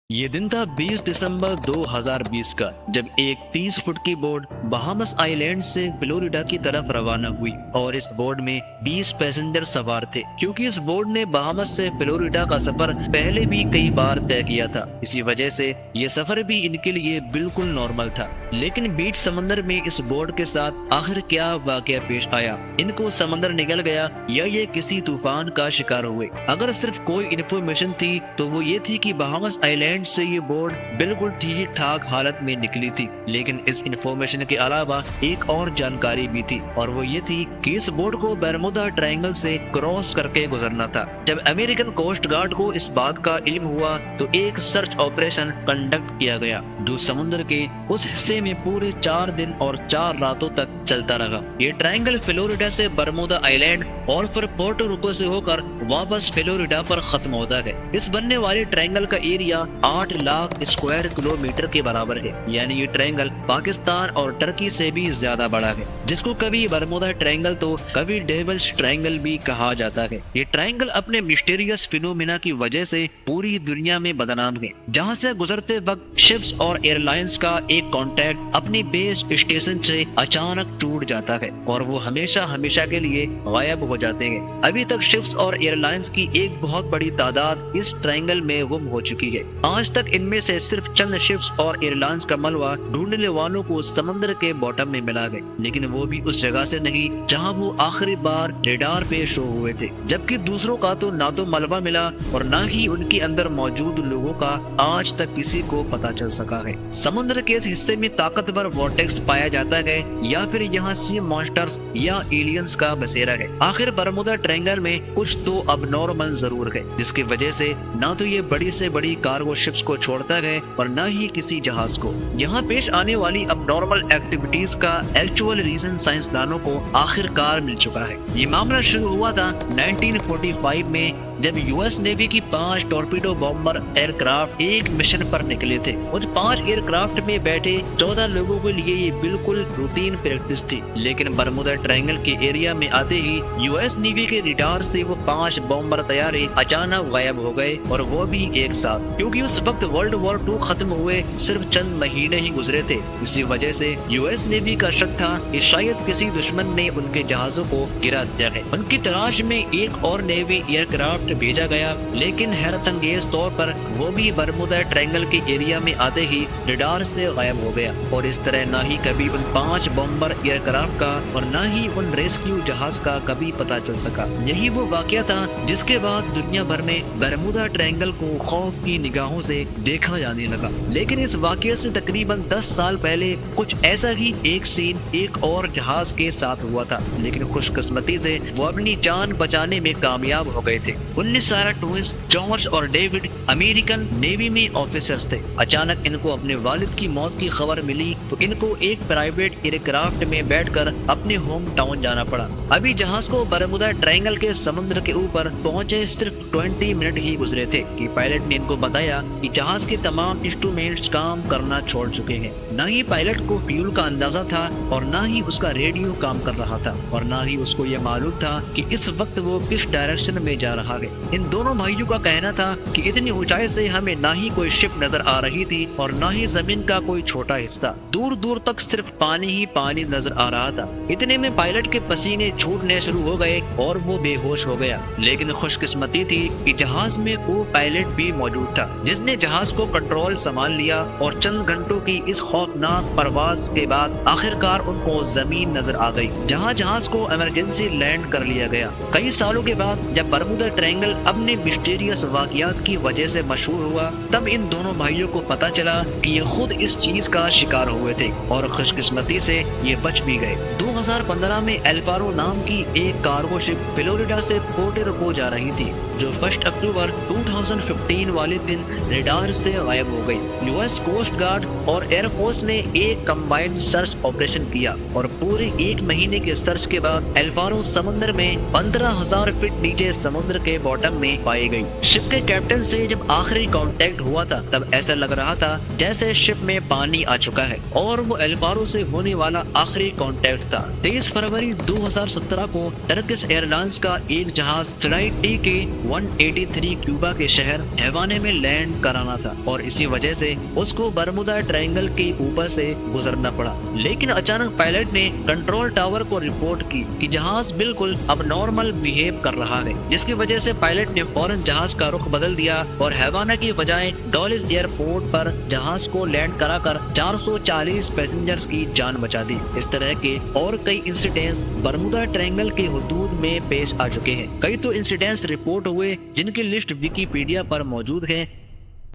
ये दिन था 20 दिसंबर 2020 का, जब एक 30 फुट की बोट बहामस आइलैंड से फ्लोरिडा की तरफ रवाना हुई और इस बोट में 20 पैसेंजर सवार थे। क्योंकि इस बोट ने बहामस से फ्लोरिडा का सफर पहले भी कई बार तय किया था, इसी वजह से ये सफर भी इनके लिए बिल्कुल नॉर्मल था। लेकिन बीच समंदर में इस बोट के साथ आखिर क्या वाकया पेश आया? इनको समंदर निगल गया या ये किसी तूफान का शिकार हुए? अगर सिर्फ कोई इन्फॉर्मेशन थी तो वो ये थी कि बहामस आइलैंड से ये बोट बिल्कुल ठीक ठाक हालत में निकली थी। लेकिन इस इंफॉर्मेशन के अलावा एक और जानकारी भी थी, और वो ये थी कि इस बोट को बरमुदा ट्रायंगल से क्रॉस करके गुजरना था। जब अमेरिकन कोस्ट गार्ड को इस बात का इल्म हुआ तो एक सर्च ऑपरेशन कंडक्ट किया गया, जो समुद्र के उस हिस्से में पूरे 4 दिन और 4 रातों तक चलता रहा। ये ट्रायंगल फ्लोरिडा से बरमुदा आइलैंड और फिर पोर्टो रिको से होकर वापस फ्लोरिडा पर खत्म होता है। इस बनने वाले ट्रायंगल का एरिया 8 लाख स्क्वायर किलोमीटर के बराबर है, यानी ये ट्रायंगल पाकिस्तान और टर्की से भी ज्यादा बड़ा है, जिसको कभी बरमुदा ट्रायंगल तो कभी डेविल्स ट्रायंगल भी कहा जाता है। ये ट्रायंगल अपने मिस्टीरियस फिनोमिना की वजह से पूरी दुनिया में बदनाम है, जहाँ से गुजरते वक्त शिप्स और एयरलाइंस का एक कॉन्टैक्ट अपनी बेस स्टेशन से अचानक टूट जाता है और वो हमेशा हमेशा के लिए गायब हो जाते हैं। अभी तक शिप्स और एयरलाइंस की एक बहुत बड़ी तादाद इस ट्रायंगल में गुम हो चुकी है। आज तक इनमें से सिर्फ चंद शिप्स और एयरलाइंस का मलबा ढूंढने वालों को समुद्र के बॉटम में मिला है, लेकिन वो भी उस जगह से नहीं जहां वो आखिरी बार रेडार पे शो हुए थे। जबकि दूसरों का तो ना तो मलबा मिला और ना ही उनके अंदर मौजूद लोगों का आज तक किसी को पता चल सका है। समुद्र के इस हिस्से में ताकतवर वॉर्टेक्स पाया जाता है या फिर यहाँ सी मॉन्स्टर्स या एलियंस का बसेरा है। आखिर बरमुदा ट्रायंगल में कुछ तो अब नॉर्मल जरूर है, जिसकी वजह से ना तो ये बड़ी से बड़ी कार्गो शिप्स को छोड़ता है और न ही किसी जहाज को। यहाँ पेश आने वाली अब नॉर्मल एक्टिविटीज का एक्चुअल रीजन साइंसदानों को आखिरकार मिल चुका है। ये मामला शुरू हुआ था 1945 में, जब यूएस नेवी की 5 टॉर्पीडो बॉम्बर एयरक्राफ्ट एक मिशन पर निकले थे। उन 5 एयरक्राफ्ट में बैठे 14 लोगों के लिए ये बिल्कुल रूटीन प्रैक्टिस थी, लेकिन बरमुदा ट्रायंगल के एरिया में आते ही यूएस नेवी के रडार से वो 5 बॉम्बर तैयारे अचानक गायब हो गए, और वो भी एक साथ, क्योंकि उस वक्त वर्ल्ड वॉर 2 खत्म हुए सिर्फ चंद महीने ही गुजरे थे। इसी वजह से यूएस नेवी का शक था कि शायद किसी दुश्मन ने उनके जहाजों को गिरा दिया है। उनकी तलाश में एक और नेवी एयरक्राफ्ट भेजा गया, लेकिन हैरत अंगेज तौर पर वो भी बरमुदा ट्रायंगल के एरिया में आते ही रडार से गायब हो गया। और इस तरह ना ही कभी उन 5 बॉम्बर एयरक्राफ्ट का और ना ही उन रेस्क्यू जहाज का कभी पता चल सका। यही वो वाकया था जिसके बाद दुनिया भर में बरमुदा ट्रायंगल को खौफ की निगाहों से देखा जाने लगा। लेकिन इस वाकये से तकरीबन 10 साल पहले कुछ ऐसा ही एक सीन एक और जहाज के साथ हुआ था, लेकिन खुशकिस्मती से वो अपनी जान बचाने में कामयाब हो गए थे। 19 साल ट्विंस जॉर्ज और डेविड अमेरिकन नेवी में ऑफिसर्स थे। अचानक इनको अपने वालिद की मौत की खबर मिली तो इनको एक प्राइवेट एयरक्राफ्ट में बैठकर अपने होम टाउन जाना पड़ा। अभी जहाज को बरमुदा ट्रायंगल के समुद्र के ऊपर पहुंचे सिर्फ 20 मिनट ही गुजरे थे कि पायलट ने इनको बताया कि जहाज के तमाम इंस्ट्रूमेंट्स काम करना छोड़ चुके हैं। न ही पायलट को फ्यूल का अंदाजा था और न ही उसका रेडियो काम कर रहा था, और न ही उसको यह मालूम था कि इस वक्त वो किस डायरेक्शन में जा रहा है। इन दोनों भाइयों का कहना था कि इतनी ऊंचाई से हमें ना ही कोई शिप नजर आ रही थी और ना ही जमीन का कोई छोटा हिस्सा, दूर दूर तक सिर्फ पानी ही पानी नजर आ रहा था। इतने में पायलट के पसीने छूटने शुरू हो गए और वो बेहोश हो गया। लेकिन खुशकिस्मती थी कि जहाज में को पायलट भी मौजूद था, जिसने जहाज को कंट्रोल संभाल लिया और चंद घंटों की इस खौफनाक परवाज के बाद आखिरकार उनको जमीन नजर आ गई, जहाँ जहाज को इमरजेंसी लैंड कर लिया गया। कई सालों के बाद जब बरमुदा ट्रायंगल अपने मिस्टीरियस वाकयात की वजह से मशहूर हुआ, तब इन दोनों भाइयों को पता चला कि ये खुद इस चीज का शिकार हुए थे और खुशकिस्मती से ये बच भी गए। 2015 में एल्फारो नाम की एक कार्गो शिप फ्लोरिडा से पोर्टो रिको जा रही थी, जो 1 अक्टूबर 2015 वाले दिन रडार से गायब हो गई। यूएस कोस्ट गार्ड और एयरफोर्स ने एक कंबाइंड सर्च ऑपरेशन किया और पूरे 1 महीने के सर्च के बाद एल्फारो समुद्र में 15,000 फीट नीचे समुद्र के बॉटम में पाई गई। शिप के कैप्टन से जब आखिरी कांटेक्ट हुआ था तब ऐसा लग रहा था जैसे शिप में पानी आ चुका है और वो एल्फारो से होने वाला आखिरी कांटेक्ट था। 23 फरवरी 2017 को टर्किश एयरलाइंस का एक जहाज फ्लाइट TK-183 क्यूबा کے شہر ہیوانے میں لینڈ کرانا تھا اور اسی وجہ سے اس کو برمودا ٹرائنگل کے اوپر سے گزرنا پڑا۔ لیکن اچانک پائلٹ نے کنٹرول ٹاور کو رپورٹ کی کہ جہاز بالکل اب نارمل بیہیو کر رہا ہے، جس کی وجہ سے پائلٹ نے فوراً جہاز کا رخ بدل دیا اور ہیوانا کی بجائے ڈالس ایئرپورٹ پر جہاز کو لینڈ کرا کر 440 پیسنجرز کی جان بچا دی۔ اس طرح کے اور کئی انسیڈنٹس برمودا ٹرائنگل کے حدود میں پیش آ چکے ہیں۔ کئی تو انسیڈنٹس رپورٹ ہوئے جن کی لسٹ ویکیپیڈیا پر موجود ہے،